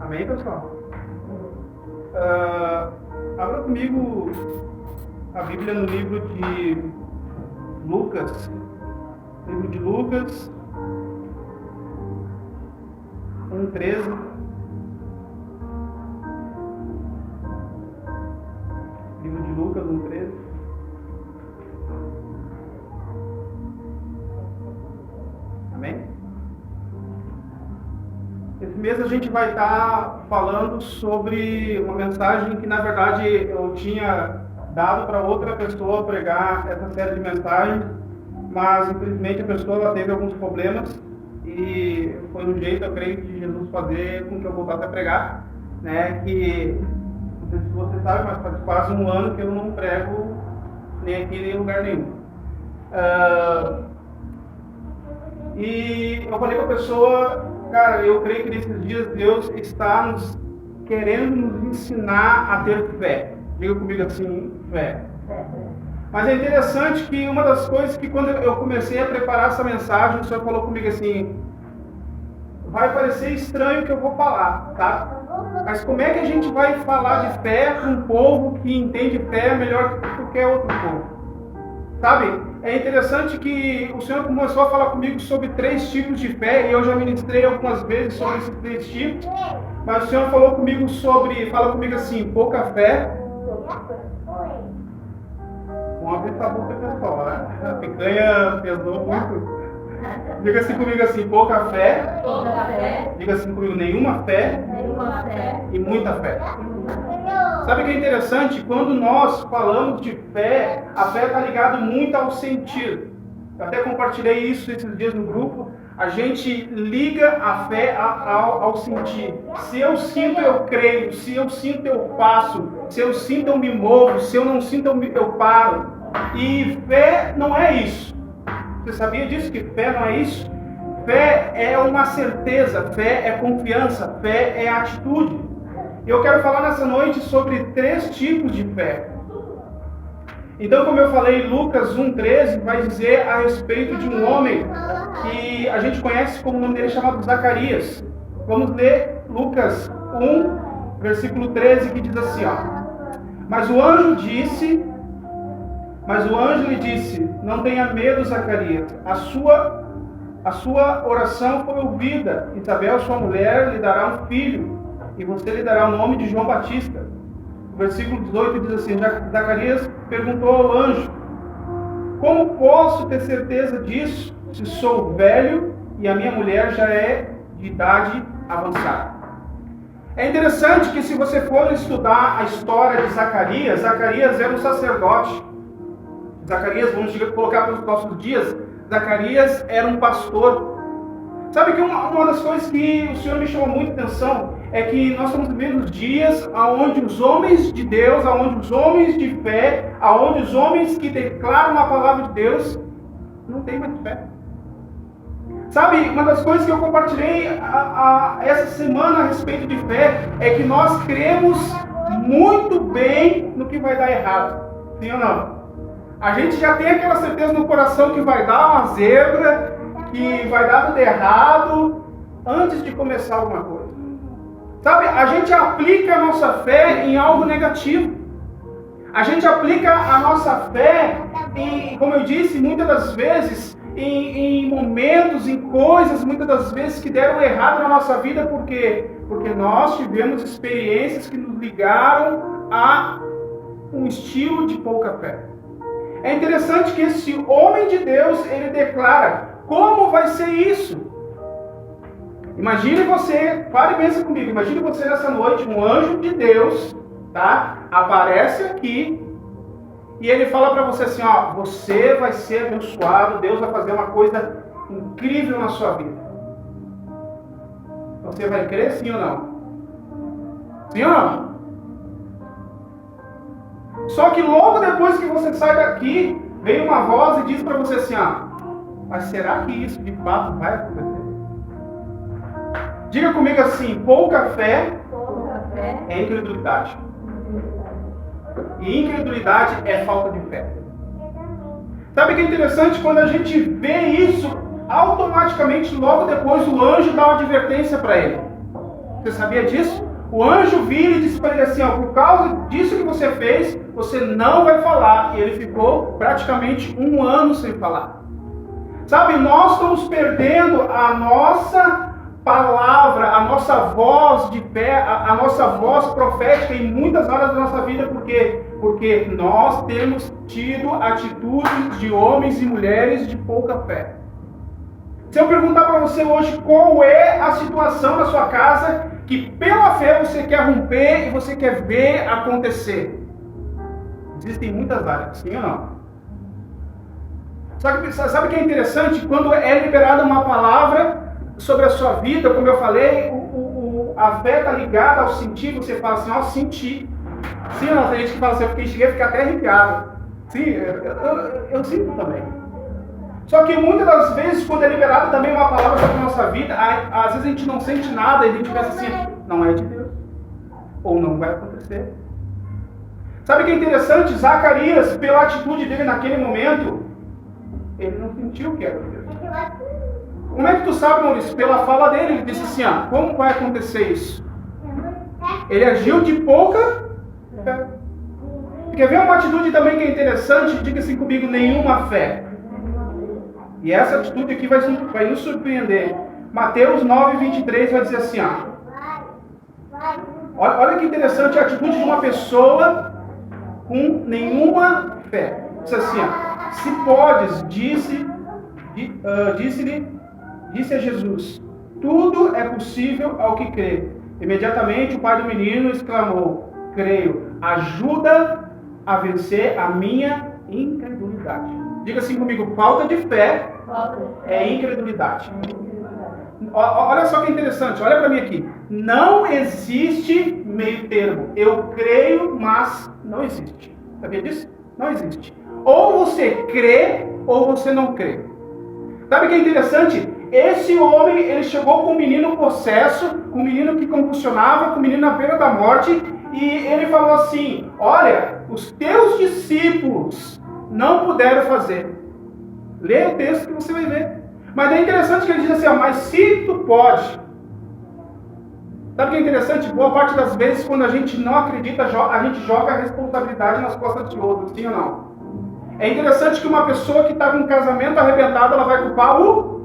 Amém, pessoal? Abra comigo a Bíblia no livro de Lucas. Livro de Lucas 1:13. Livro de Lucas 1:13. Amém? Esse mês a gente vai estar falando sobre uma mensagem que, na verdade, eu tinha dado para outra pessoa pregar essa série de mensagens, mas, infelizmente, a pessoa ela teve alguns problemas e foi um jeito, eu creio, de Jesus fazer com que eu voltasse a pregar, né? Que, não sei se você sabe, mas faz quase um ano que eu não prego nem aqui, nem em lugar nenhum. E eu falei para a pessoa, cara, eu creio que nesses dias Deus está querendo nos ensinar a ter fé. Diga comigo assim, fé. Mas é interessante que uma das coisas que quando eu comecei a preparar essa mensagem, o Senhor falou comigo assim, vai parecer estranho o que eu vou falar, tá? Mas como é que a gente vai falar de fé com um povo que entende fé melhor que qualquer outro povo? Sabe? É interessante que o Senhor começou a falar comigo sobre 3 tipos de fé, e eu já ministrei algumas vezes sobre esses 3 tipos, mas o Senhor fala comigo assim, pouca fé. Vamos abrir essa boca, pessoal, né? A picanha pesou muito. Diga assim comigo assim, pouca fé. Diga assim comigo, nenhuma fé. E muita fé. Sabe o que é interessante? Quando nós falamos de fé, a fé está ligada muito ao sentir. Eu até compartilhei isso esses dias no grupo. A gente liga a fé ao sentir. Se eu sinto, eu creio. Se eu sinto, eu faço. Se eu sinto, eu me movo. Se eu não sinto, eu paro. E fé não é isso. Você sabia disso? Que fé não é isso? Fé é uma certeza. Fé é confiança. Fé é atitude. Eu quero falar nessa noite sobre 3 tipos de fé. Então, como eu falei, Lucas 1:13 vai dizer a respeito de um homem que a gente conhece como o nome dele chamado Zacarias. Vamos ler Lucas 1, versículo 13, que diz assim, ó. Mas o anjo lhe disse, não tenha medo, Zacarias, a sua oração foi ouvida. Isabel, sua mulher, lhe dará um filho, e você lhe dará o nome de João Batista. O versículo 18 diz assim, Zacarias perguntou ao anjo, como posso ter certeza disso, se sou velho e a minha mulher já é de idade avançada? É interessante que se você for estudar a história de Zacarias, Zacarias era um sacerdote. Zacarias, vamos colocar para os nossos dias, Zacarias era um pastor. Sabe que uma das coisas que o Senhor me chamou muita atenção é que nós estamos vivendo dias onde os homens de Deus, onde os homens de fé, onde os homens que declaram a palavra de Deus não têm mais fé. Sabe, uma das coisas que eu compartilhei essa semana a respeito de fé é que nós cremos muito bem no que vai dar errado. Sim ou não? A gente já tem aquela certeza no coração que vai dar uma zebra, que vai dar tudo errado antes de começar alguma coisa. Sabe, a gente aplica a nossa fé em algo negativo. A gente aplica a nossa fé em, como eu disse, muitas das vezes, em momentos, em coisas, muitas das vezes que deram errado na nossa vida. Por quê? Porque nós tivemos experiências que nos ligaram a um estilo de pouca fé. É interessante que esse homem de Deus, ele declara, como vai ser isso? Imagine você, pare e pensa comigo, imagine você nessa noite, um anjo de Deus, tá? Aparece aqui e ele fala para você assim, ó, você vai ser abençoado, Deus vai fazer uma coisa incrível na sua vida. Você vai crer, sim ou não? Sim ou não? Só que logo depois que você sai daqui, vem uma voz e diz para você assim, ó, mas será que isso de fato vai acontecer? Diga comigo assim, pouca fé é incredulidade. E incredulidade é falta de fé. Sabe o que é interessante? Quando a gente vê isso, automaticamente, logo depois, o anjo dá uma advertência para ele. Você sabia disso? O anjo vira e disse para ele assim, ó, por causa disso que você fez, você não vai falar. E ele ficou praticamente 1 ano sem falar. Sabe, nós estamos perdendo a nossa palavra, a nossa voz de fé, a nossa voz profética em muitas áreas da nossa vida. Por quê? Porque nós temos tido atitudes de homens e mulheres de pouca fé. Se eu perguntar para você hoje qual é a situação da sua casa que pela fé você quer romper e você quer ver acontecer, existem muitas áreas, sim ou não? Sabe o que é interessante? Quando é liberada uma palavra sobre a sua vida, como eu falei, a fé está ligada ao sentir. Você fala assim, ó, senti. Sim ou não? Tem gente que fala assim, eu cheguei a ficar até arrepiado. Sim, eu sinto também. Só que muitas das vezes, quando é liberada também uma palavra sobre a nossa vida, às vezes a gente não sente nada e a gente pensa assim, não é de Deus. Ou não vai acontecer. Sabe o que é interessante? Zacarias, pela atitude dele naquele momento, ele não sentiu o que era de Deus. Como é que tu sabe, Maurício? Pela fala dele, ele disse assim, ó, como vai acontecer isso? Ele agiu de pouca fé. Quer ver uma atitude também que é interessante? Diga assim comigo, nenhuma fé. E essa atitude aqui vai nos surpreender. Mateus 9:23 vai dizer assim, ó. Olha que interessante a atitude de uma pessoa com nenhuma fé. Diz assim, ó. Se podes, disse a Jesus, tudo é possível ao que crê. Imediatamente o pai do menino exclamou, creio, ajuda a vencer a minha incredulidade. Diga assim comigo, falta de fé é incredulidade. Olha só que interessante, olha para mim aqui. Não existe meio termo. Eu creio, mas não existe. Sabia disso? Não existe. Ou você crê, ou você não crê. Sabe o que é interessante? Esse homem, ele chegou com um menino possesso, com um menino que convulsionava, com um menino na beira da morte, e ele falou assim, olha, os teus discípulos não puderam fazer. Lê o texto que você vai ver. Mas é interessante que ele diz assim, ó, mas se tu pode. Sabe o que é interessante? Boa parte das vezes, quando a gente não acredita, a gente joga a responsabilidade nas costas de outros, sim ou não? É interessante que uma pessoa que está com um casamento arrebentado, ela vai culpar o outro.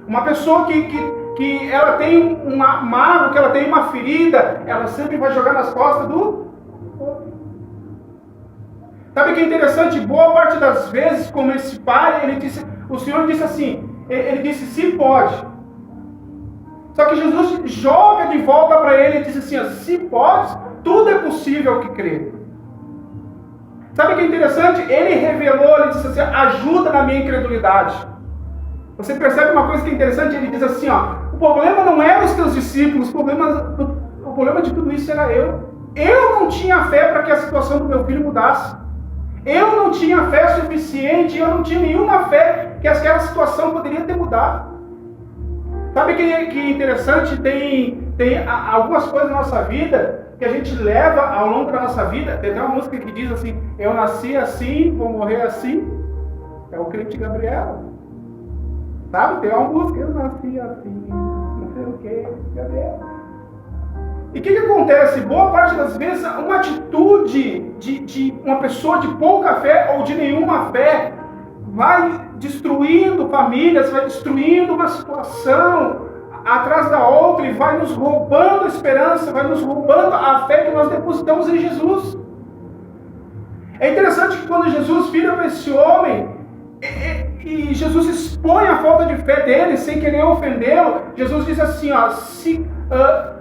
Uma pessoa que ela tem um mágoa, que ela tem uma ferida, ela sempre vai jogar nas costas do outro. Sabe o que é interessante? Boa parte das vezes, como esse pai, o Senhor disse assim, ele disse, se pode. Só que Jesus joga de volta para ele e diz assim, ó, se pode, tudo é possível ao que crê. Sabe o que é interessante? Ele revelou, ele disse assim, ajuda na minha incredulidade. Você percebe uma coisa que é interessante? Ele diz assim, ó, o problema não eram os teus discípulos, o problema de tudo isso era eu. Eu não tinha fé para que a situação do meu filho mudasse. Eu não tinha fé suficiente, eu não tinha nenhuma fé que aquela situação poderia ter mudado. Sabe que é interessante? Tem algumas coisas na nossa vida que a gente leva ao longo da nossa vida. Tem até uma música que diz assim, eu nasci assim, vou morrer assim. É o crente Gabriel. Sabe? Tem uma música, eu nasci assim, não sei o que, Gabriel. E o que acontece? Boa parte das vezes, uma atitude de uma pessoa de pouca fé ou de nenhuma fé vai destruindo famílias, vai destruindo uma situação atrás da outra e vai nos roubando a esperança, vai nos roubando a fé que nós depositamos em Jesus. É interessante que quando Jesus vira para esse homem e Jesus expõe a falta de fé dele sem querer ofendê-lo, Jesus diz assim, ó,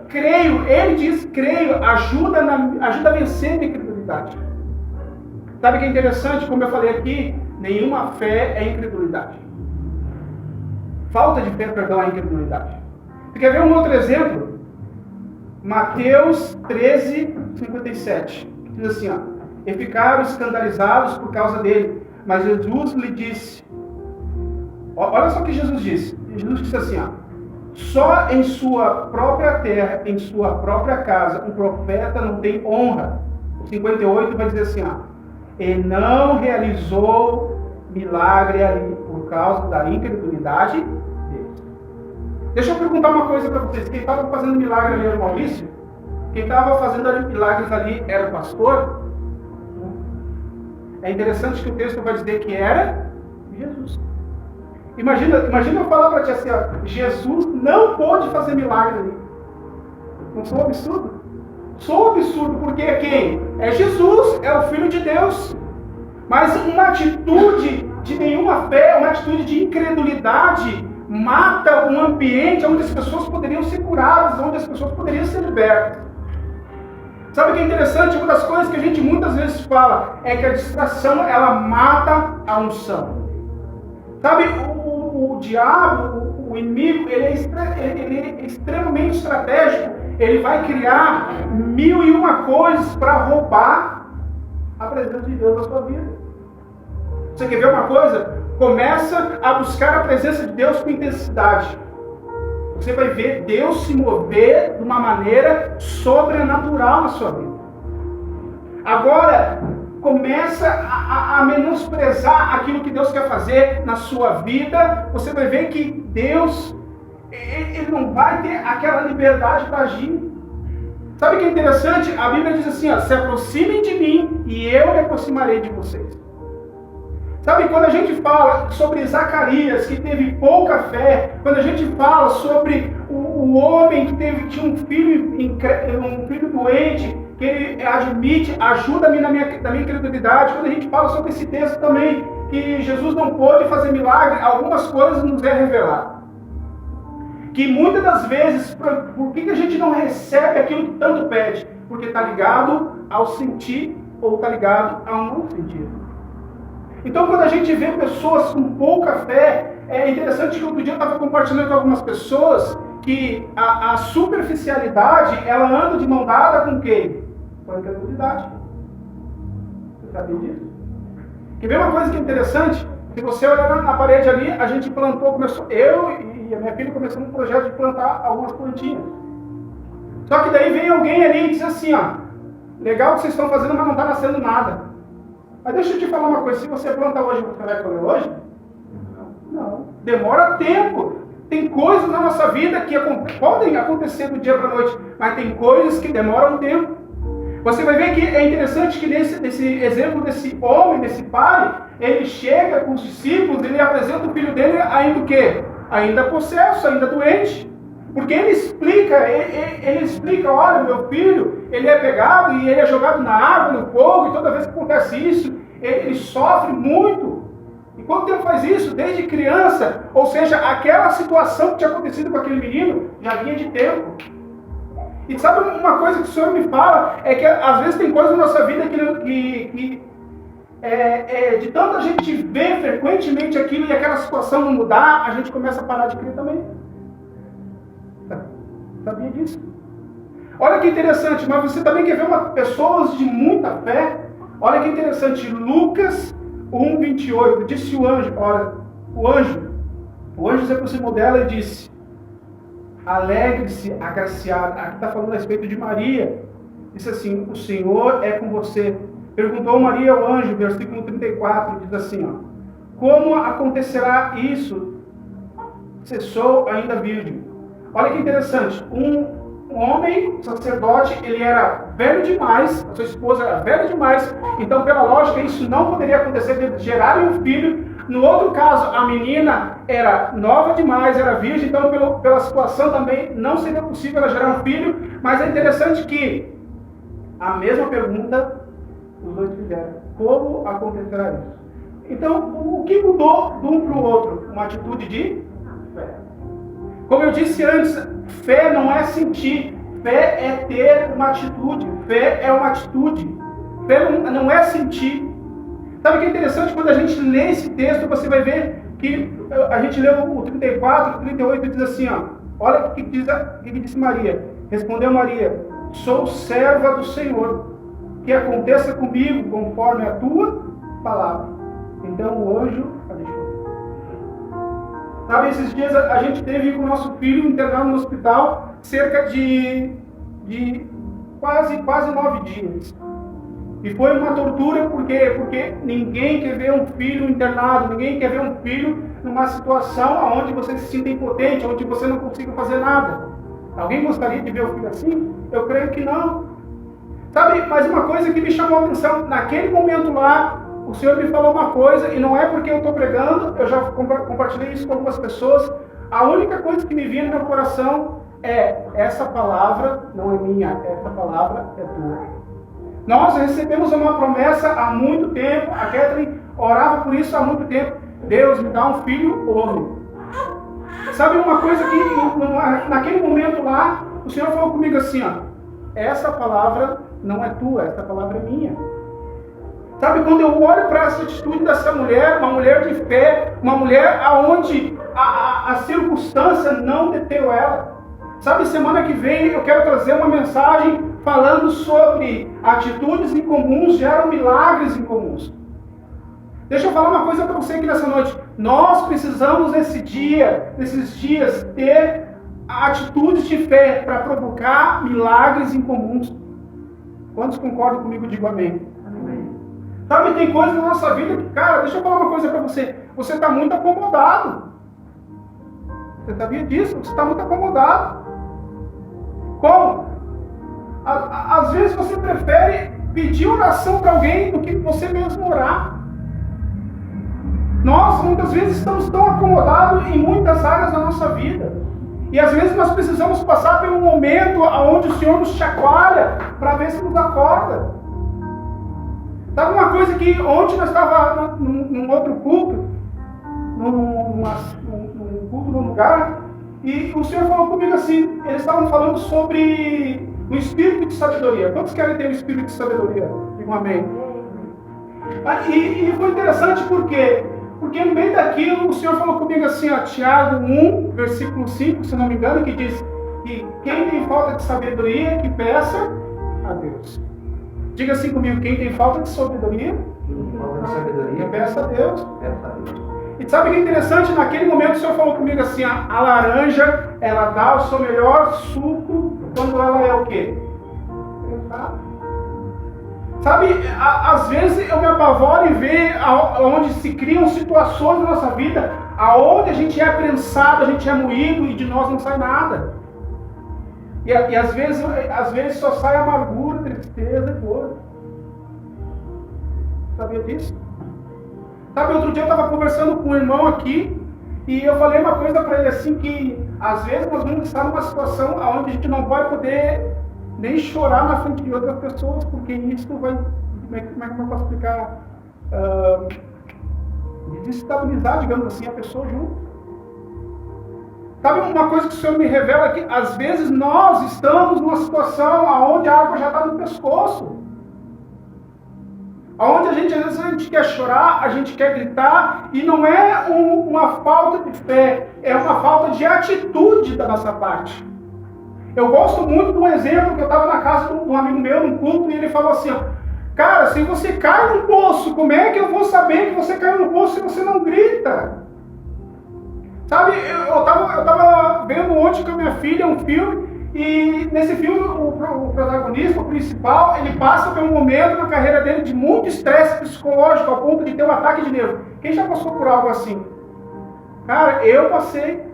creio, ele diz, creio, ajuda a vencer a incredulidade. Sabe o que é interessante? Como eu falei aqui, nenhuma fé é incredulidade. Falta de fé, perdão, é incredulidade. Você quer ver um outro exemplo? Mateus 13:57. Diz assim, ó, e ficaram escandalizados por causa dele, mas Jesus lhe disse, olha só o que Jesus disse. Jesus disse assim, ó, só em sua própria terra, em sua própria casa, um profeta não tem honra. O 58 vai dizer assim, ó, e não realizou milagre ali por causa da incredulidade deles. Deixa eu perguntar uma coisa para vocês. Quem estava fazendo milagre ali era o Maurício? Quem estava fazendo milagres ali era o pastor? É interessante que o texto vai dizer que era Jesus. Imagina eu falar para ti assim, ó, Jesus não pôde fazer milagre ali. Não sou um absurdo? Sou um absurdo, porque é quem? É Jesus, é o Filho de Deus. Mas uma atitude de nenhuma fé, uma atitude de incredulidade, mata um ambiente onde as pessoas poderiam ser curadas, onde as pessoas poderiam ser libertas. Sabe o que é interessante? Uma das coisas que a gente muitas vezes fala é que a distração, ela mata a unção. Sabe, o diabo, o inimigo, ele é extremamente estratégico. Ele vai criar 1001 coisas para roubar a presença de Deus na sua vida. Você quer ver uma coisa? Começa a buscar a presença de Deus com intensidade. Você vai ver Deus se mover de uma maneira sobrenatural na sua vida. Agora, começa a menosprezar aquilo que Deus quer fazer na sua vida. Você vai ver que Deus, ele não vai ter aquela liberdade para agir. Sabe o que é interessante? A Bíblia diz assim, ó, se aproximem de mim e eu me aproximarei de vocês. Sabe, quando a gente fala sobre Zacarias, que teve pouca fé, quando a gente fala sobre o homem que tinha um filho doente, que ele admite, ajuda-me na minha incredulidade, quando a gente fala sobre esse texto também, que Jesus não pôde fazer milagre, algumas coisas nos é revelado. Que muitas das vezes, por que a gente não recebe aquilo que tanto pede? Porque está ligado ao sentir ou está ligado ao não sentir. Então, quando a gente vê pessoas com pouca fé, é interessante que outro dia eu estava compartilhando com algumas pessoas que a superficialidade, ela anda de mão dada com quem? Com a incredulidade. Você sabia disso? Quer ver uma coisa que é interessante? Se você olhar na parede ali, a gente plantou, eu e a minha filha começamos um projeto de plantar algumas plantinhas. Só que daí vem alguém ali e diz assim, ó, legal o que vocês estão fazendo, mas não está nascendo nada. Mas deixa eu te falar uma coisa, se você plantar hoje, você vai colher hoje? Não. Demora tempo. Tem coisas na nossa vida que podem acontecer do dia para a noite, mas tem coisas que demoram tempo. Você vai ver que é interessante que nesse exemplo desse homem, desse pai, ele chega com os discípulos, ele apresenta o filho dele ainda o quê? Ainda possesso, ainda doente. Porque ele explica, olha, meu filho, ele é pegado e ele é jogado na água, no fogo, e toda vez que acontece isso, ele sofre muito. E quanto tempo faz isso? Desde criança. Ou seja, aquela situação que tinha acontecido com aquele menino já vinha de tempo. E sabe uma coisa que o Senhor me fala? É que às vezes tem coisas na nossa vida que de tanta gente ver frequentemente aquilo e aquela situação não mudar, a gente começa a parar de crer também. Sabia disso? Olha que interessante, mas você também quer ver pessoas de muita fé? Olha que interessante, Lucas 1:28, disse o anjo, olha, o anjo se aproximou dela e disse, alegre-se, agraciada. Aqui está falando a respeito de Maria. Disse assim, o Senhor é com você. Perguntou Maria ao anjo, versículo 34, diz assim, ó, como acontecerá isso se sou ainda virgem? Olha que interessante, um homem, sacerdote, ele era velho demais, a sua esposa era velha demais, então pela lógica isso não poderia acontecer de gerarem um filho. No outro caso, a menina era nova demais, era virgem, então pela situação também não seria possível ela gerar um filho, mas é interessante que a mesma pergunta os dois fizeram, como acontecerá isso? Então, o que mudou de um para o outro? Uma atitude de fé. Como eu disse antes, fé não é sentir, fé é ter uma atitude, fé é uma atitude, fé não é sentir. Sabe o que é interessante? Quando a gente lê esse texto, você vai ver que a gente leu o 34, o 38 diz assim, ó, olha o que disse Maria. Respondeu Maria, sou serva do Senhor, que aconteça comigo conforme a tua palavra. Então o anjo a deixou. Sabe, esses dias a gente teve com o nosso filho internado no hospital cerca de quase 9 dias. E foi uma tortura porque ninguém quer ver um filho internado, ninguém quer ver um filho numa situação onde você se sinta impotente, onde você não consiga fazer nada. Alguém gostaria de ver o filho assim? Eu creio que não. Sabe, mas uma coisa que me chamou a atenção, naquele momento lá, o Senhor me falou uma coisa, e não é porque eu estou pregando, eu já compartilhei isso com algumas pessoas, a única coisa que me vinha no meu coração é: essa palavra não é minha, essa palavra é tua. Nós recebemos uma promessa há muito tempo, a Catherine orava por isso há muito tempo: Deus, me dá um filho homem. Sabe uma coisa que naquele momento lá, o Senhor falou comigo assim, ó: essa palavra não é tua, essa palavra é minha. Sabe, quando eu olho para essa atitude dessa mulher, uma mulher de fé, uma mulher aonde a circunstância não deteu ela. Sabe, semana que vem eu quero trazer uma mensagem falando sobre atitudes incomuns geram milagres incomuns. Deixa eu falar uma coisa para você aqui nessa noite. Nós precisamos nesses dias, ter atitudes de fé para provocar milagres incomuns. Quantos concordam comigo? Digo amém. Amém. Sabe, tem coisas na nossa vida que, cara, deixa eu falar uma coisa para você. Você está muito acomodado. Você sabia disso? Você está muito acomodado. Como? Às vezes você prefere pedir oração para alguém do que você mesmo orar. Nós, muitas vezes, estamos tão acomodados em muitas áreas da nossa vida. E às vezes nós precisamos passar por um momento onde o Senhor nos chacoalha para ver se nos acorda. Sabe uma coisa que ontem nós estávamos num outro culto, num culto num lugar, e o Senhor falou comigo assim, eles estavam falando sobre o espírito de sabedoria. Quantos querem ter o espírito de sabedoria? Digo amém. E foi interessante porque no meio daquilo o Senhor falou comigo assim, ó, Tiago 1, versículo 5, se não me engano, que diz que quem tem falta de sabedoria, que peça a Deus. Diga assim comigo: quem tem falta de sabedoria, que peça a Deus. E sabe o que é interessante? Naquele momento o Senhor falou comigo assim, a laranja, ela dá o seu melhor suco quando ela é o quê? Sabe, às vezes eu me apavoro em ver onde se criam situações na nossa vida, aonde a gente é prensado, a gente é moído e de nós não sai nada. E às vezes só sai amargura, tristeza e dor. Sabia disso? Sabe, outro dia eu estava conversando com um irmão aqui e eu falei uma coisa para ele assim, que às vezes nós vamos estar numa situação onde a gente não vai poder nem chorar na frente de outras pessoas, porque isso vai, como é que eu posso explicar, desestabilizar, digamos assim, a pessoa junto. Sabe uma coisa que o Senhor me revela, que às vezes nós estamos numa situação onde a água já está no pescoço, onde às vezes a gente quer chorar, a gente quer gritar, e não é uma falta de fé, é uma falta de atitude da nossa parte. Eu gosto muito de um exemplo que eu estava na casa de um amigo meu, num culto, e ele falou assim, ó, cara, se você cai no poço, como é que eu vou saber que você caiu no poço se você não grita? Sabe, eu tava vendo ontem com a minha filha um filme, e nesse filme o protagonista, o principal, ele passa por um momento na carreira dele de muito estresse psicológico, ao ponto de ter um ataque de nervo. Quem já passou por algo assim? Cara, eu passei.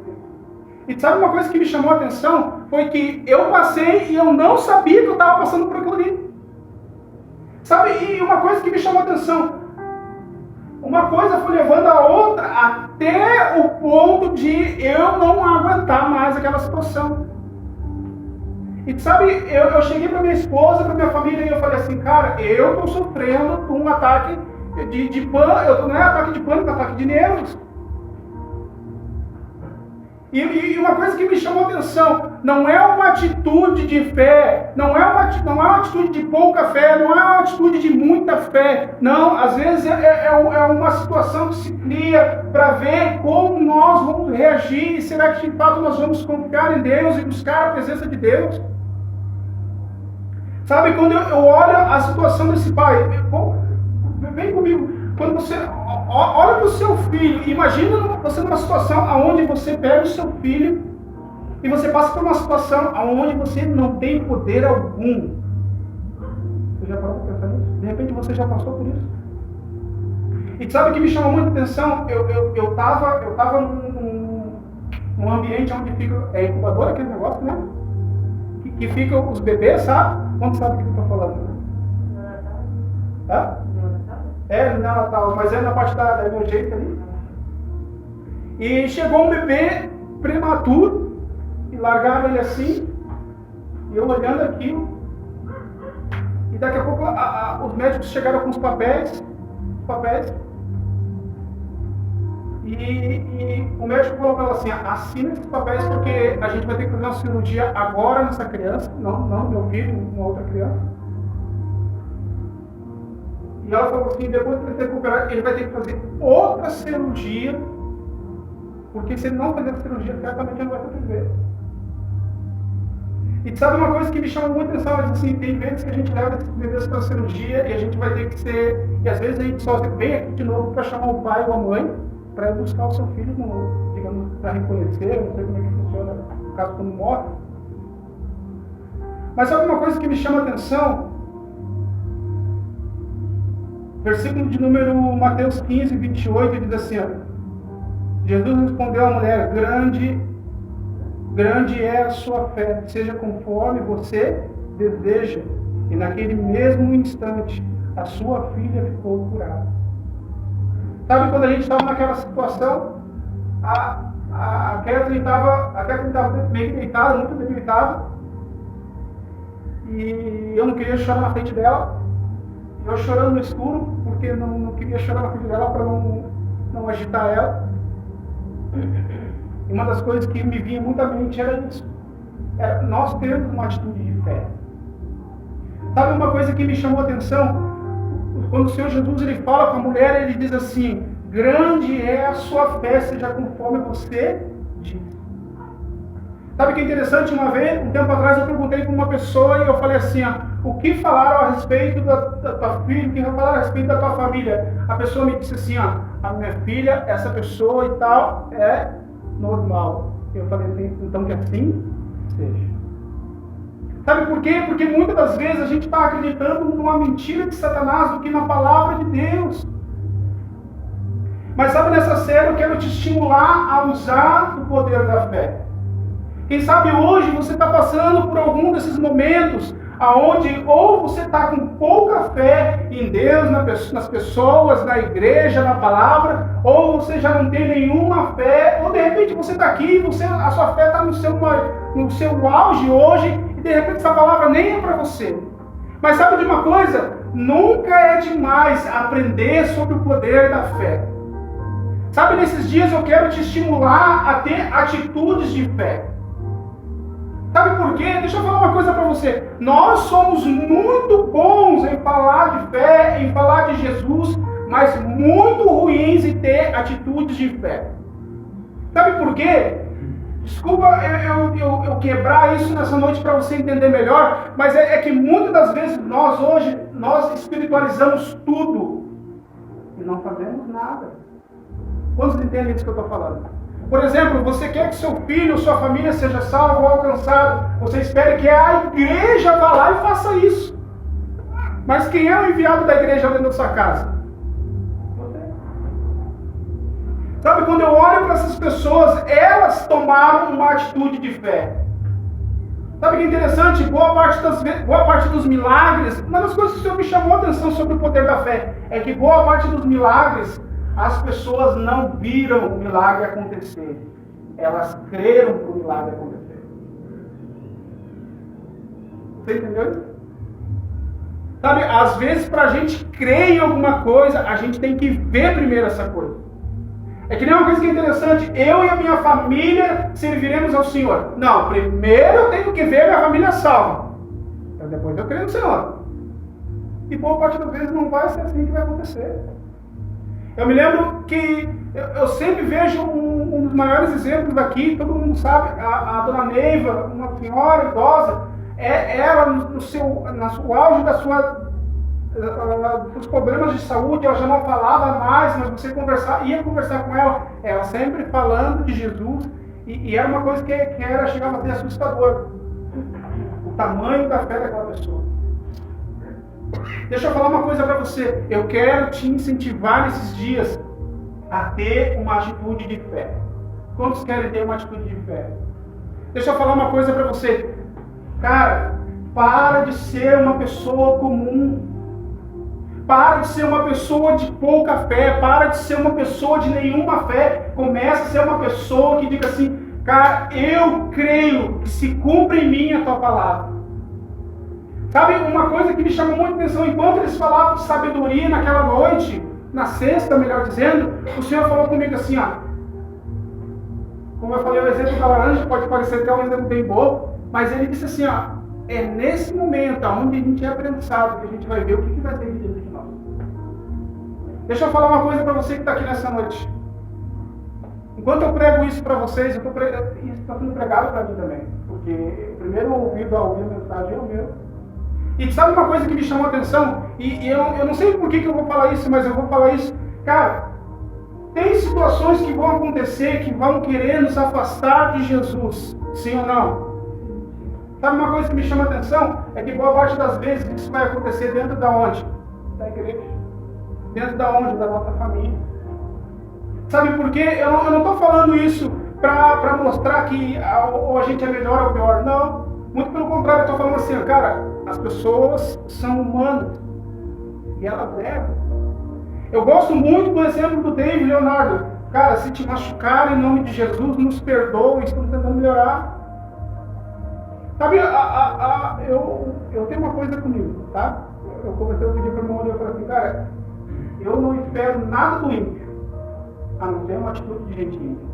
E sabe uma coisa que me chamou a atenção? Foi que eu passei e eu não sabia que eu estava passando por aquilo ali. Sabe, e uma coisa que me chamou a atenção, uma coisa foi levando a outra até o ponto de eu não aguentar mais aquela situação. E sabe, eu cheguei para minha esposa, para minha família, e eu falei assim, cara, eu estou sofrendo um ataque de pânico, não é ataque de pânico, é ataque de nervos. E uma coisa que me chamou a atenção, não é uma atitude de fé, não é uma atitude de pouca fé, não é uma atitude de muita fé, não, às vezes é uma situação que se cria para ver como nós vamos reagir, e será que de fato nós vamos confiar em Deus e buscar a presença de Deus? Sabe, quando eu olho a situação desse pai, vem comigo, quando você olha para o seu filho, imagina você numa situação onde você pega o seu filho e você passa por uma situação onde você não tem poder algum. Você já parou para pensar nisso? De repente você já passou por isso. E sabe o que me chamou muita atenção? Eu tava num ambiente onde fica, incubador aquele negócio, né? Que ficam os bebês, sabe? Quanto sabe o que eu estou falando? Né? Hã? No Natal, mas é na parte da emergência ali. E chegou um bebê prematuro e largaram ele assim, e eu olhando aquilo, e daqui a pouco os médicos chegaram com os papéis, e o médico falou para ela assim: assina esses papéis porque a gente vai ter que fazer uma cirurgia agora nessa criança, não no meu filho, uma outra criança. E ela falou assim: depois que ele se recuperar, ele vai ter que fazer outra cirurgia, porque se ele não fazer a cirurgia, certamente ele não vai sobreviver. E sabe uma coisa que me chama muita atenção? Mas, assim, tem vezes que a gente leva esses bebês para a cirurgia e a gente vai ter que ser... E às vezes a gente só vem aqui de novo para chamar o pai ou a mãe para ir buscar o seu filho, digamos, para reconhecer, não sei como é que funciona no caso quando morre. Mas sabe uma coisa que me chama a atenção? Versículo de número Mateus 15, 28, diz assim, ó, Jesus respondeu à mulher: grande é a sua fé, seja conforme você deseja. E naquele mesmo instante, a sua filha ficou curada. Sabe quando a gente estava naquela situação, a Kathleen estava meio deitada, muito debilitada, e eu não queria chorar na frente dela. Eu chorando no escuro, porque não queria chorar na frente dela para não agitar ela. E uma das coisas que me vinha muito à mente era isso. Nós temos uma atitude de fé. Sabe uma coisa que me chamou a atenção? Quando o Senhor Jesus ele fala com a mulher, ele diz assim: grande é a sua fé, seja conforme você diz. Sabe o que é interessante? Uma vez, um tempo atrás, eu perguntei para uma pessoa e eu falei assim: o que falaram a respeito da tua filha, o que falaram a respeito da tua família? A pessoa me disse assim: a minha filha, essa pessoa e tal, é normal. Eu falei assim: então que assim seja. Sabe por quê? Porque muitas das vezes a gente está acreditando numa mentira de Satanás do que na palavra de Deus. Mas sabe, nessa série eu quero te estimular a usar o poder da fé. Quem sabe hoje você está passando por algum desses momentos aonde ou você está com pouca fé em Deus, nas pessoas, na igreja, na palavra, ou você já não tem nenhuma fé, ou de repente você está aqui, a sua fé está no seu auge hoje, e de repente essa palavra nem é para você. Mas sabe de uma coisa? Nunca é demais aprender sobre o poder da fé. Sabe, nesses dias eu quero te estimular a ter atitudes de fé. Sabe por quê? Deixa eu falar uma coisa para você. Nós somos muito bons em falar de fé, em falar de Jesus, mas muito ruins em ter atitudes de fé. Sabe por quê? Desculpa eu quebrar isso nessa noite para você entender melhor, mas é que muitas das vezes nós espiritualizamos tudo e não fazemos nada. Quantos entendem isso que eu estou falando? Por exemplo, você quer que seu filho, sua família seja salvo ou alcançado. Você espera que a igreja vá lá e faça isso. Mas quem é o enviado da igreja dentro da sua casa? Você. Sabe, quando eu olho para essas pessoas, elas tomaram uma atitude de fé. Sabe o que é interessante? Boa parte dos milagres, uma das coisas que o Senhor me chamou a atenção sobre o poder da fé, é que boa parte dos milagres, as pessoas não viram o milagre acontecer. Elas creram que o milagre acontecer. Você entendeu isso? Sabe, às vezes para a gente crer em alguma coisa, a gente tem que ver primeiro essa coisa. É que nem uma coisa que é interessante: eu e a minha família serviremos ao Senhor. Não, primeiro eu tenho que ver a minha família salva. Então depois eu creio no Senhor. E boa parte das vezes não vai ser assim que vai acontecer. Eu me lembro que eu sempre vejo um dos maiores exemplos aqui, todo mundo sabe, a dona Neiva, uma senhora idosa, ela no auge dos problemas de saúde, ela já não falava mais, mas você ia conversar com ela, ela sempre falando de Jesus, e era uma coisa que chegava a ser assustador, o tamanho da fé daquela pessoa. Deixa eu falar uma coisa para você. Eu quero te incentivar nesses dias a ter uma atitude de fé. Quantos querem ter uma atitude de fé? Deixa eu falar uma coisa para você. Cara, para de ser uma pessoa comum. Para de ser uma pessoa de pouca fé. Para de ser uma pessoa de nenhuma fé. Começa a ser uma pessoa que diga assim: cara, eu creio que se cumpre em mim a tua palavra. Sabe, uma coisa que me chamou muita atenção, enquanto eles falavam de sabedoria naquela noite, na sexta, melhor dizendo, o Senhor falou comigo assim, ó. Como eu falei, o exemplo da laranja pode parecer até um exemplo bem bobo, mas ele disse assim, ó, é nesse momento, onde a gente é aprensado, que a gente vai ver o que vai ter dentro de nós. Deixa eu falar uma coisa para você que está aqui nessa noite. Enquanto eu prego isso para vocês, isso está sendo pregado para mim também, porque o primeiro ouvido a ouvir a mensagem é o meu. E sabe uma coisa que me chamou a atenção? E eu não sei por que eu vou falar isso, mas eu vou falar isso. Cara, tem situações que vão acontecer que vão querer nos afastar de Jesus. Sim ou não? Sabe uma coisa que me chama a atenção? É que boa parte das vezes isso vai acontecer dentro da onde? Da igreja. Dentro da onde? Da nossa família. Sabe por quê? Eu não estou falando isso para mostrar que ou a gente é melhor ou pior. Não. Muito pelo contrário, eu estou falando assim, cara, as pessoas são humanas e elas erram. Eu gosto muito do exemplo do David Leonardo. Cara, se te machucar em nome de Jesus, nos perdoe, estamos tentando melhorar. Sabe, eu tenho uma coisa comigo, tá? Eu comecei a pedir para o meu irmão e eu falei assim, cara, eu não espero nada do ímpio, a não ser uma atitude de gente ímpia.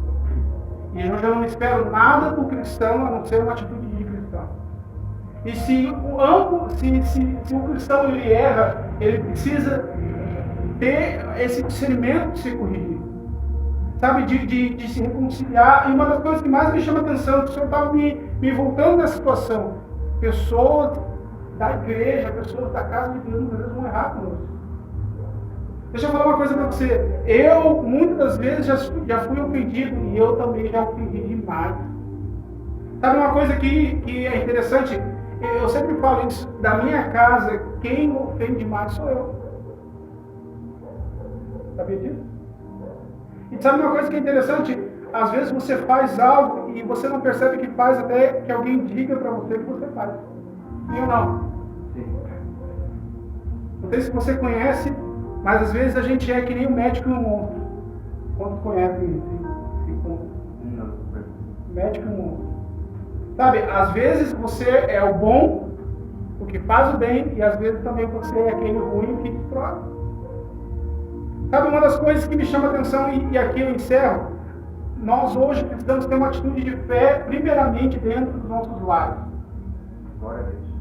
E eu já não espero nada do cristão, a não ser uma atitude de cristão. E se o cristão ele erra, ele precisa ter esse discernimento de se corrigir. Sabe, de se reconciliar. E uma das coisas que mais me chama a atenção, que o Senhor estava me voltando nessa situação. Pessoas da igreja, pessoas da casa de Deus, muitas vezes vão errar conosco. Deixa eu falar uma coisa para você. Eu, muitas das vezes, já fui ofendido e eu também já ofendi demais. Sabe uma coisa que é interessante? Eu sempre falo isso, da minha casa, quem ofende mais sou eu. Sabia disso? E sabe uma coisa que é interessante? Às vezes você faz algo e você não percebe que faz até que alguém diga para você que você faz. Sim ou não? Sim. Não sei se você conhece, mas às vezes a gente é que nem o médico e o monstro. Quantos conhecem esse ponto? Não. Médico e o monstro. Sabe, às vezes você é o bom, o que faz o bem, e às vezes também você é aquele ruim que destrói. Sabe, uma das coisas que me chama a atenção, e aqui eu encerro, nós hoje precisamos ter uma atitude de fé, primeiramente dentro dos nossos lares. Glória a Deus.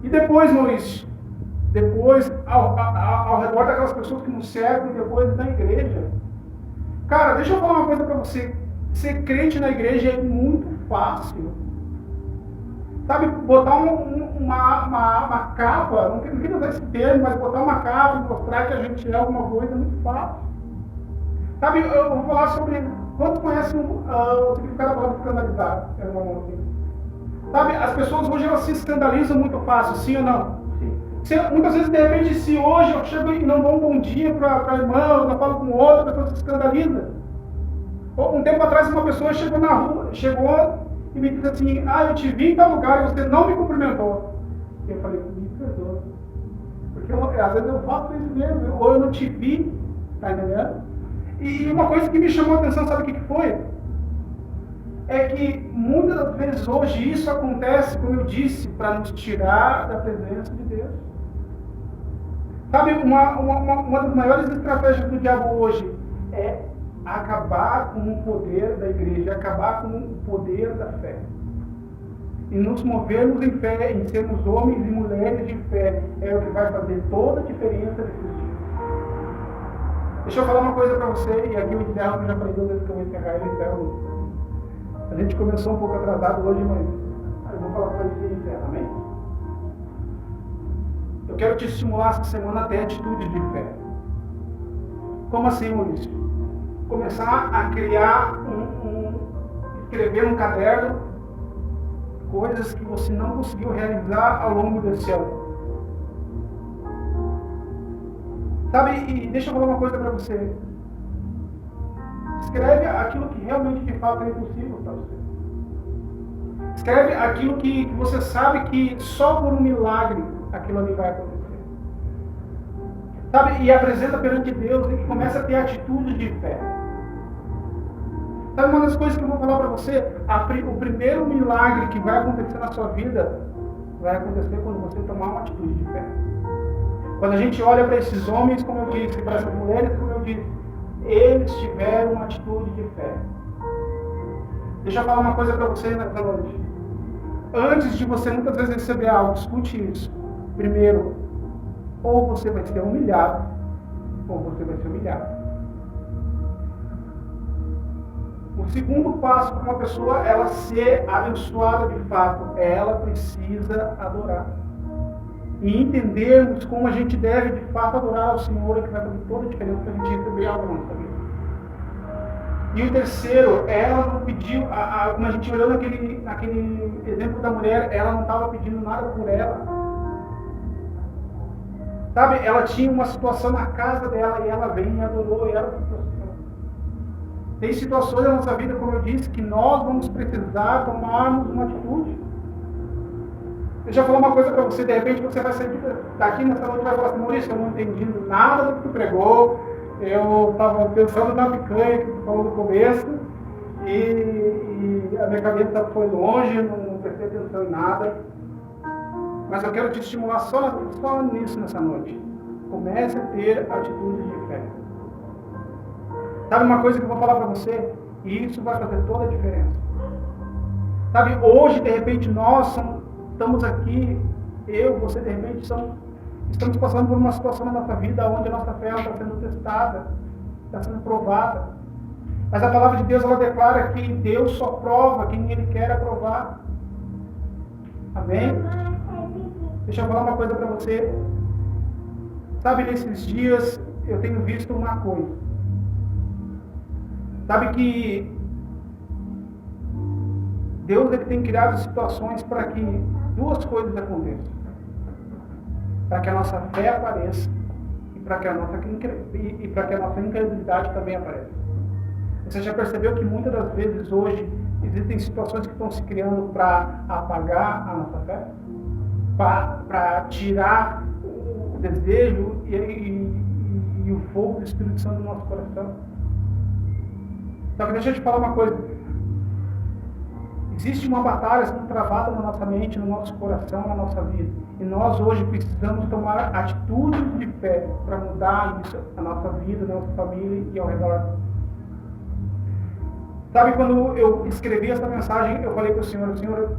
E depois, Maurício, depois ao redor daquelas pessoas que nos servem, depois na igreja. Cara, deixa eu falar uma coisa para você. Ser crente na igreja é muito fácil. Sabe, botar uma capa, não quero usar esse termo, mas botar uma capa e mostrar que a gente é alguma coisa é muito fácil. Sabe, eu vou falar sobre... Quantos conhecem o significado da palavra escandalizar? Sabe, as pessoas hoje elas se escandalizam muito fácil, sim ou não? Sim. Muitas vezes, de repente, se hoje eu chego e não dou um bom dia para a irmã, eu não falo com outra, a pessoa se escandaliza. Um tempo atrás, uma pessoa chegou na rua, e me disse assim, eu te vi em tal lugar e você não me cumprimentou. E eu falei, me perdoa. Porque às vezes eu faço isso mesmo, ou eu não te vi, tá entendendo? E uma coisa que me chamou a atenção, sabe o que foi? É que muitas das vezes hoje isso acontece, como eu disse, para nos tirar da presença de Deus. Sabe, uma das maiores estratégias do diabo hoje é acabar com o poder da igreja, acabar com o poder da fé. E nos movermos em fé, em sermos homens e mulheres de fé, é o que vai fazer toda a diferença nesses dias. Deixa eu falar uma coisa para você, e aqui eu encerro, que eu já falei 2 vezes que eu vou encerrar, eu encerro. A gente começou um pouco atrasado hoje, mas eu vou falar para você e encerro, amém? Eu quero te estimular essa semana a ter atitude de fé. Como assim, Maurício? Começar a criar, escrever um caderno, coisas que você não conseguiu realizar ao longo desse ano. Sabe, e deixa eu falar uma coisa para você. Escreve aquilo que realmente de fato é impossível para você. Escreve aquilo que você sabe que só por um milagre aquilo ali vai acontecer. Sabe, e apresenta perante Deus e começa a ter atitudes de fé. Sabe, uma das coisas que eu vou falar para você, o primeiro milagre que vai acontecer na sua vida vai acontecer quando você tomar uma atitude de fé. Quando a gente olha para esses homens, como eu disse, para essas mulheres, como eu disse, eles tiveram uma atitude de fé. Deixa eu falar uma coisa para você nessa noite. Antes de você muitas vezes receber algo, escute isso. Primeiro, ou você vai ser humilhado, ou você vai ser humilhado. O segundo passo para uma pessoa ela ser abençoada de fato, ela precisa adorar. E entendermos como a gente deve de fato adorar ao Senhor, é que vai fazer toda a diferença para a gente receber algo na nossa vida. E o terceiro, ela não pediu, como a gente olhou naquele exemplo da mulher, ela não estava pedindo nada por ela. Sabe, ela tinha uma situação na casa dela e ela veio e adorou e ela se prostrou. Tem situações na nossa vida, como eu disse, que nós vamos precisar tomarmos uma atitude. Deixa eu falar uma coisa para você, de repente você vai sair daqui nessa noite e vai falar assim, Maurício, eu não entendi nada do que tu pregou, eu estava pensando na picanha que tu falou no começo, e a minha cabeça foi longe, não prestei atenção em nada. Mas eu quero te estimular só nisso nessa noite. Comece a ter atitudes de fé. Sabe uma coisa que eu vou falar para você? E isso vai fazer toda a diferença. Sabe, hoje de repente nós estamos aqui, você de repente estamos passando por uma situação na nossa vida onde a nossa fé está sendo testada, está sendo provada. Mas a palavra de Deus ela declara que Deus só prova quem Ele quer aprovar. Amém? Deixa eu falar uma coisa para você. Sabe, nesses dias eu tenho visto uma coisa. Sabe que Deus ele tem criado situações para que duas coisas aconteçam. Para que a nossa fé apareça e para que a nossa incredulidade também apareça. Você já percebeu que muitas das vezes hoje existem situações que estão se criando para apagar a nossa fé? Para tirar o desejo e o fogo do Espírito Santo do nosso coração. Só que deixa eu te falar uma coisa. Existe uma batalha sendo travada na nossa mente, no nosso coração, na nossa vida. E nós hoje precisamos tomar atitudes de fé para mudar isso, a nossa vida, a nossa família e ao redor. Sabe, quando eu escrevi essa mensagem, eu falei para o Senhor,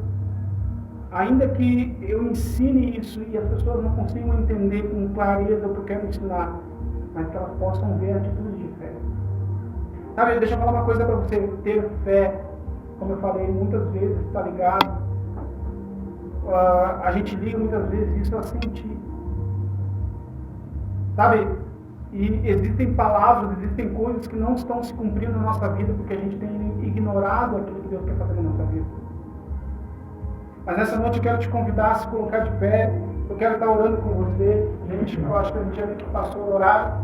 ainda que eu ensine isso e as pessoas não consigam entender com clareza o que eu quero ensinar, mas que elas possam ver a atitude de fé. Sabe, deixa eu falar uma coisa para você. Ter fé, como eu falei muitas vezes, está ligado. A gente liga muitas vezes isso a sentir. Sabe, e existem palavras, existem coisas que não estão se cumprindo na nossa vida porque a gente tem ignorado aquilo que Deus quer fazer na nossa vida. Mas nessa noite eu quero te convidar a se colocar de pé. Eu quero estar orando com você. Gente, eu acho que a gente já que passou o horário.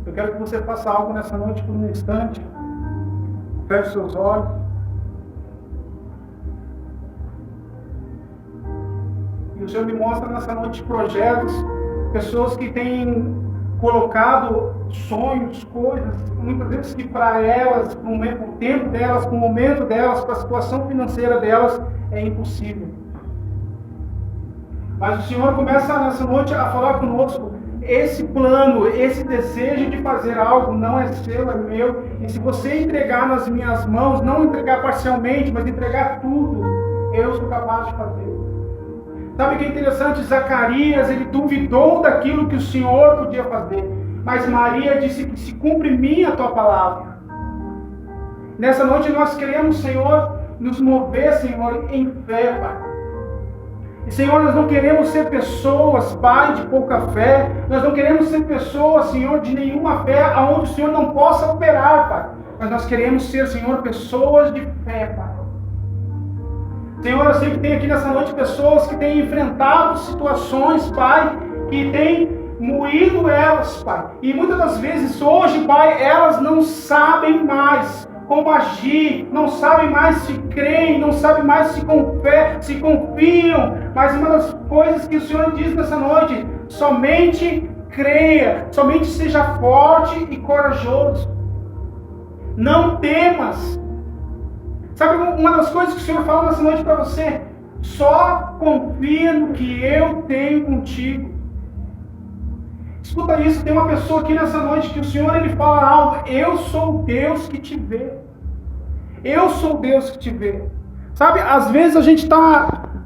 Eu quero que você faça algo nessa noite por um instante. Feche seus olhos. E o Senhor me mostra nessa noite projetos, pessoas que têm colocado sonhos, coisas, muitas vezes que para elas, com o tempo delas, com o momento delas, com a situação financeira delas, é impossível. Mas o Senhor começa nessa noite a falar conosco. Esse plano, esse desejo de fazer algo não é seu, é meu. E se você entregar nas minhas mãos, não entregar parcialmente, mas entregar tudo, eu sou capaz de fazer. Sabe o que é interessante? Zacarias, ele duvidou daquilo que o Senhor podia fazer. Mas Maria disse que se cumpre em mim a tua palavra. Nessa noite nós queremos, Senhor, nos mover, Senhor, em fé, Pai. E, Senhor, nós não queremos ser pessoas, Pai, de pouca fé. Nós não queremos ser pessoas, Senhor, de nenhuma fé, aonde o Senhor não possa operar, Pai. mas nós queremos ser, Senhor, pessoas de fé, Pai. Senhor, eu sei que tem aqui nessa noite pessoas que têm enfrentado situações, Pai, que têm moído elas, Pai. E muitas das vezes hoje, Pai, elas não sabem mais como agir, não sabem mais se creem, não sabem mais se confiam. Mas uma das coisas que o Senhor diz nessa noite, somente creia, somente seja forte e corajoso. Não temas. Sabe uma das coisas que o Senhor fala nessa noite para você? Só confia no que eu tenho contigo. Escuta isso, tem uma pessoa aqui nessa noite que o Senhor ele fala algo. Eu sou Deus que te vê. Eu sou Deus que te vê. Sabe, às vezes a gente está